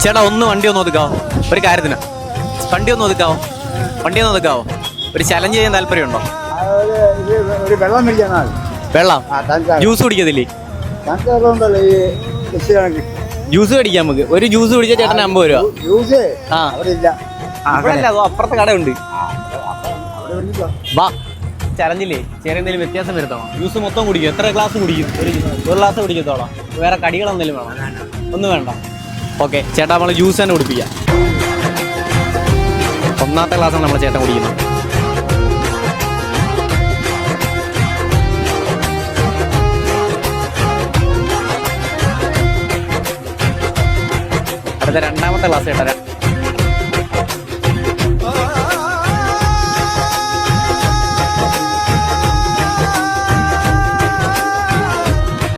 ചേട്ടാ ഒന്ന് വണ്ടി ഒന്ന് ഒതുക്കാവോ? ഒരു കാര്യത്തിന് വണ്ടി ഒന്ന് ഒതുക്കാവോ? ഒരു ചലഞ്ച് ചെയ്യാൻ താല്പര്യമുണ്ടോ? ഒരു വെള്ളം മേടിക്കാൻ. വെള്ളം ജ്യൂസ് കുടിക്കത്തില്ലേ? ജ്യൂസ് മേടിക്കാം നമുക്ക്. ഒരു ജ്യൂസ് കുടിച്ചാൽ ചേട്ടന് 50 രൂപ. ജ്യൂസ് ആ അവിടെ അതോ അപ്പുറത്തെ കടയുണ്ട്. വാ ചലഞ്ചില്ലേ ചെറിയ എന്തെങ്കിലും വ്യത്യാസം വരുത്തണം. ജ്യൂസ് മൊത്തം കുടിക്കും. എത്ര ഗ്ലാസ് കുടിക്കും? ഒരു ഗ്ലാസ് കുടിക്കത്തോളാം. വേറെ കടികൾ എന്തെങ്കിലും വേണം? ഒന്നും വേണ്ട. ഓക്കെ ചേട്ടാ, നമ്മൾ ജ്യൂസ് തന്നെ കുടിപ്പിക്കാം. ഒന്നാമത്തെ ഗ്ലാസ്സാണ് നമ്മൾ ചേട്ടൻ കുടിക്കുന്നത്. അടുത്ത രണ്ടാമത്തെ ഗ്ലാസ് ചേട്ടാ.